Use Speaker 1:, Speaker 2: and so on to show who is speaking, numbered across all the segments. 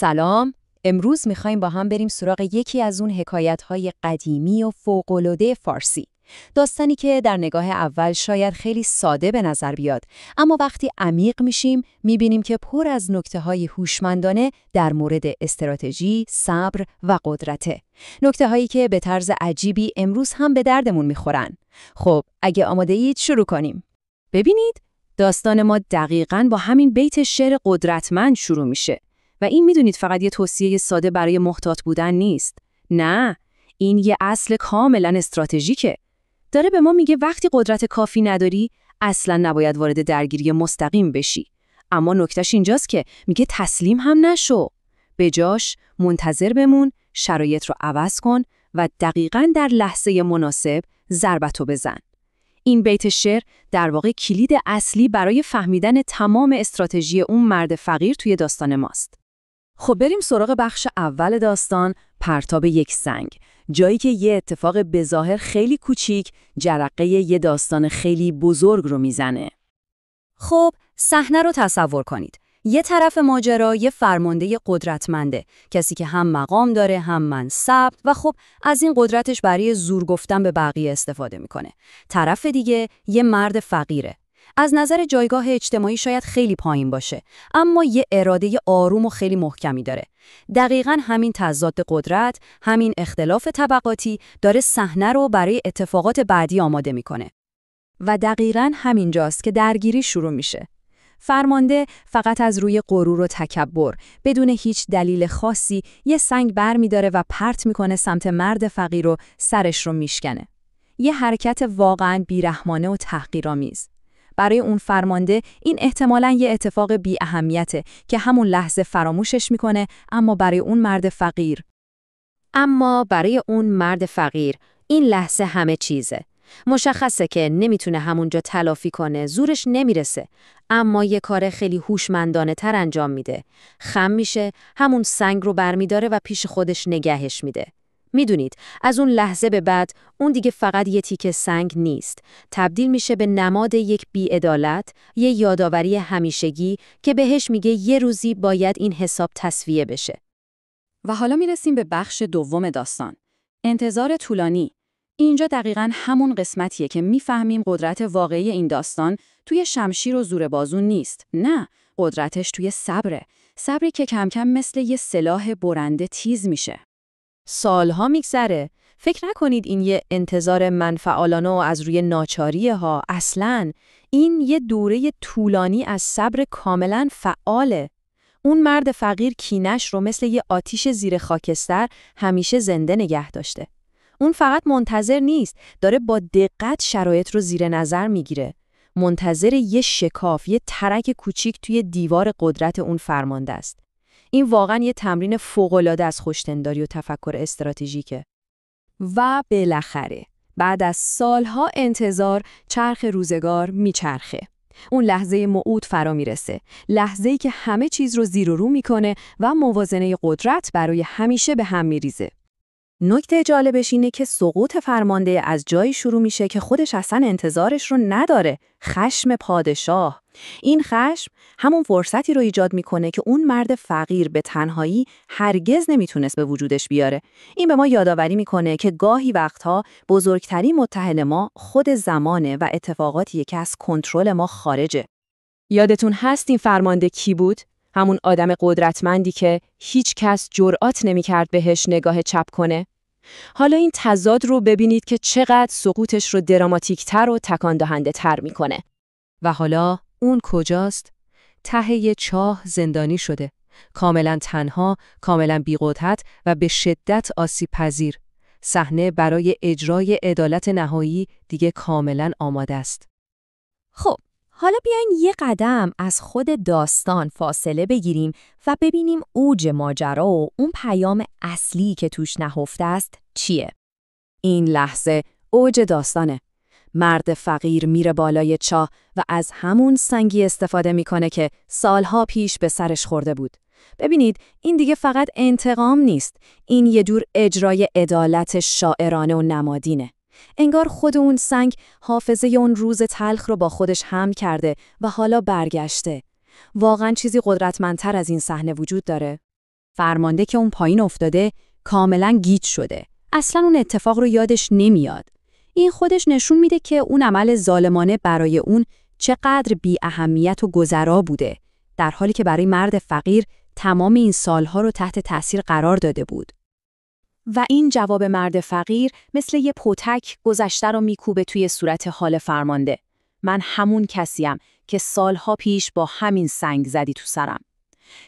Speaker 1: سلام، امروز میخوایم با هم بریم سراغ یکی از اون حکایت‌های قدیمی و فوق‌العاده فارسی. داستانی که در نگاه اول شاید خیلی ساده به نظر بیاد، اما وقتی عمیق میشیم میبینیم که پر از نکته‌های هوشمندانه در مورد استراتژی، صبر و قدرته. نکته‌هایی که به طرز عجیبی امروز هم به دردمون میخورن. خب، اگه آماده اید شروع کنیم. ببینید، داستان ما دقیقاً با همین بیت شعر قدرتمند شروع میشه. و این میدونید فقط یه توصیه ساده برای محتاط بودن نیست. نه، این یه اصل کاملا استراتژیکه. داره به ما میگه وقتی قدرت کافی نداری، اصلا نباید وارد درگیری مستقیم بشی. اما نکتهش اینجاست که میگه تسلیم هم نشو. به جاش منتظر بمون، شرایط رو عوض کن و دقیقاً در لحظه مناسب ضربتو بزن. این بیت شعر در واقع کلید اصلی برای فهمیدن تمام استراتژی اون مرد فقیر توی داستان ماست. خب بریم سراغ بخش اول داستان، پرتاب یک سنگ. جایی که یه اتفاق بظاهر خیلی کوچیک جرقه یه داستان خیلی بزرگ رو میزنه. خب صحنه رو تصور کنید. یه طرف ماجرا یه فرمانده قدرتمنده، کسی که هم مقام داره هم منصب و خب از این قدرتش برای زور گفتن به بقیه استفاده میکنه. طرف دیگه یه مرد فقیره. از نظر جایگاه اجتماعی شاید خیلی پایین باشه، اما یه اراده آروم و خیلی محکمی داره. دقیقاً همین تضاد قدرت، همین اختلاف طبقاتی داره صحنه رو برای اتفاقات بعدی آماده میکنه. و دقیقاً همین جاست که درگیری شروع میشه. فرمانده فقط از روی غرور و تکبر، بدون هیچ دلیل خاصی، یه سنگ برمی‌داره و پرت میکنه سمت مرد فقیر و سرش رو میشکنه. یه حرکت واقعاً بیرحمانه و تحقیرآمیز. برای اون فرمانده این احتمالاً یه اتفاق بی اهمیته که همون لحظه فراموشش میکنه، اما برای اون مرد فقیر این لحظه همه چیزه. مشخصه که نمیتونه همونجا تلافی کنه، زورش نمیرسه، اما یه کار خیلی هوشمندانه تر انجام میده. خم میشه، همون سنگ رو برمیداره و پیش خودش نگهش میده. میدونید، از اون لحظه به بعد اون دیگه فقط یه تیکه سنگ نیست، تبدیل میشه به نماد یک بی‌عدالت، یه یادآوری همیشگی که بهش میگه یه روزی باید این حساب تسویه بشه. و حالا میرسیم به بخش دوم داستان. انتظار طولانی. اینجا دقیقاً همون قسمتیه که میفهمیم قدرت واقعی این داستان توی شمشیر و زور بازو نیست. نه، قدرتش توی صبره. صبری که کم کم مثل یه سلاح برنده تیز میشه. سالها میگذره. فکر نکنید این یه انتظار منفعلانه و از روی ناچاریه ها. اصلاً این یه دوره طولانی از صبر کاملاً فعاله. اون مرد فقیر کینش رو مثل یه آتیش زیر خاکستر همیشه زنده نگه داشته. اون فقط منتظر نیست، داره با دقت شرایط رو زیر نظر میگیره. منتظر یه شکاف، یه ترک کوچیک توی دیوار قدرت اون فرمانده است. این واقعا یه تمرین فوق‌العاده از خوش‌تنداری و تفکر استراتژیکه. و بالاخره بعد از سالها انتظار، چرخ روزگار میچرخه. اون لحظه موعود فرا میرسه، لحظه‌ای که همه چیز رو زیر و رو میکنه و موازنه قدرت برای همیشه به هم میریزه. نکته جالبش اینه که سقوط فرمانده از جایی شروع میشه که خودش اصلا انتظارش رو نداره. خشم پادشاه. این خشم همون فرصتی رو ایجاد میکنه که اون مرد فقیر به تنهایی هرگز نمیتونست به وجودش بیاره. این به ما یادآوری میکنه که گاهی وقتها بزرگترین متحد ما خود زمانه و اتفاقاتیه که از کنترل ما خارجه. یادتون هست این فرمانده کی بود؟ همون آدم قدرتمندی که هیچ کس جرئت نمی‌کرد بهش نگاه چپ کنه. حالا این تضاد رو ببینید که چقدر سقوطش رو دراماتیک‌تر و تکان دهنده‌تر می‌کنه. و حالا اون کجاست؟ ته یه چاه زندانی شده. کاملاً تنها، کاملاً بی‌قدرت و به شدت آسیب‌پذیر. صحنه برای اجرای عدالت نهایی دیگه کاملاً آماده است. خب، حالا بیاین یه قدم از خود داستان فاصله بگیریم و ببینیم اوج ماجرا و اون پیام اصلی که توش نهفته است چیه. این لحظه اوج داستانه. مرد فقیر میره بالای چاه و از همون سنگی استفاده میکنه که سالها پیش به سرش خورده بود. ببینید، این دیگه فقط انتقام نیست. این یه جور اجرای عدالت شاعرانه و نمادینه. انگار خود اون سنگ حافظه اون روز تلخ رو با خودش حمل کرده و حالا برگشته. واقعا چیزی قدرتمندتر از این صحنه وجود داره؟
Speaker 2: فرمانده که اون پایین افتاده کاملا گیج شده. اصلا اون اتفاق رو یادش نمیاد. این خودش نشون میده که اون عمل ظالمانه برای اون چقدر بی اهمیت و گذرا بوده، در حالی که برای مرد فقیر تمام این سالها رو تحت تأثیر قرار داده بود.
Speaker 3: و این جواب مرد فقیر مثل یه پتک گذشته رو میکوبه توی صورت حال فرمانده. من همون کسیم که سالها پیش با همین سنگ زدی تو سرم.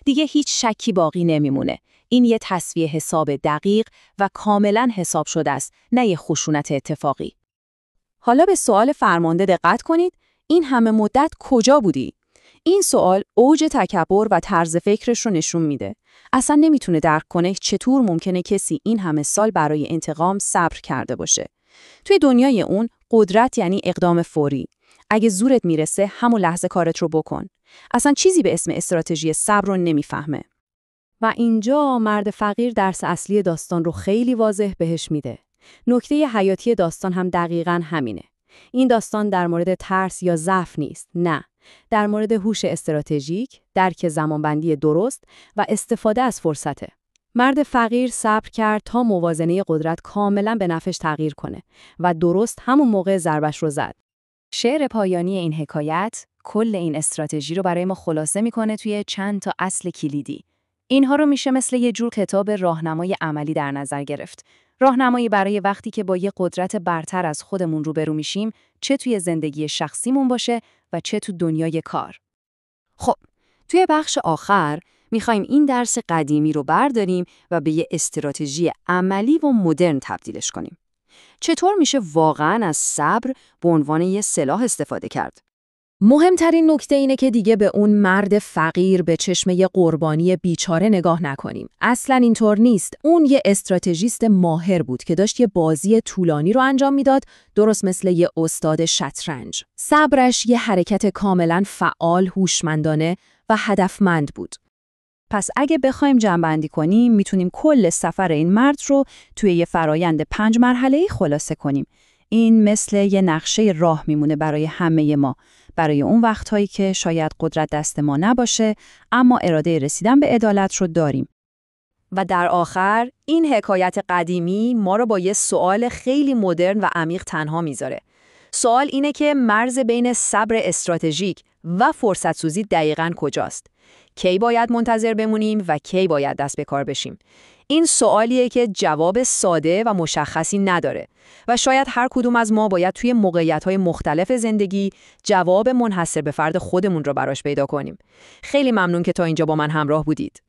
Speaker 3: دیگه هیچ شکی باقی نمیمونه. این یه تسویه حساب دقیق و کاملا حساب شده است، نه یه خشونت اتفاقی.
Speaker 2: حالا به سوال فرمانده دقت کنید. این همه مدت کجا بودی؟ این سوال اوج تکبر و طرز فکرش رو نشون میده. اصلا نمیتونه درک کنه چطور ممکنه کسی این همه سال برای انتقام صبر کرده باشه. توی دنیای اون قدرت یعنی اقدام فوری. اگه زورت میرسه همون لحظه کارت رو بکن. اصلا چیزی به اسم استراتژی صبر رو نمیفهمه. و اینجا مرد فقیر درس اصلی داستان رو خیلی واضح بهش میده. نکته حیاتی داستان هم دقیقاً همینه. این داستان در مورد ترس یا ضعف نیست، نه. در مورد هوش استراتژیک، درک زمانبندی درست و استفاده از فرصته. مرد فقیر صبر کرد تا موازنه قدرت کاملاً به نفعش تغییر کنه و درست همون موقع ضربش رو زد.
Speaker 3: شعر پایانی این حکایت کل این استراتژی رو برای ما خلاصه میکنه توی چند تا اصل کلیدی. اینها رو میشه مثل یه جور کتاب راهنمای عملی در نظر گرفت. راهنمایی برای وقتی که با یه قدرت برتر از خودمون روبرو میشیم، چه توی زندگی شخصیمون باشه و چه تو دنیای کار.
Speaker 2: خب، توی بخش آخر میخوایم این درس قدیمی رو برداریم و به یه استراتژی عملی و مدرن تبدیلش کنیم. چطور میشه واقعاً از صبر به عنوان یه سلاح استفاده کرد؟ مهمترین نکته اینه که دیگه به اون مرد فقیر به چشم یه قربانی بیچاره نگاه نکنیم. اصلاً اینطور نیست. اون یه استراتژیست ماهر بود که داشت یه بازی طولانی رو انجام میداد، درست مثل یه استاد شطرنج. صبرش یه حرکت کاملاً فعال، هوشمندانه و هدفمند بود. پس اگه بخوایم جمع‌بندی کنیم، میتونیم کل سفر این مرد رو توی یه فرایند 5 مرحله‌ای خلاصه کنیم. این مثل یه نقشه راه میمونه برای همه ما، برای اون وقتایی که شاید قدرت دست ما نباشه، اما اراده رسیدن به عدالت رو داریم. و در آخر، این حکایت قدیمی ما رو با یه سوال خیلی مدرن و عمیق تنها میذاره. سوال اینه که مرز بین صبر استراتژیک و فرصت سوزی دقیقاً کجاست؟ کی باید منتظر بمونیم و کی باید دست به کار بشیم؟ این سوالیه که جواب ساده و مشخصی نداره و شاید هر کدوم از ما باید توی موقعیت‌های مختلف زندگی جواب منحصر به فرد خودمون رو براش پیدا کنیم. خیلی ممنون که تا اینجا با من همراه بودید.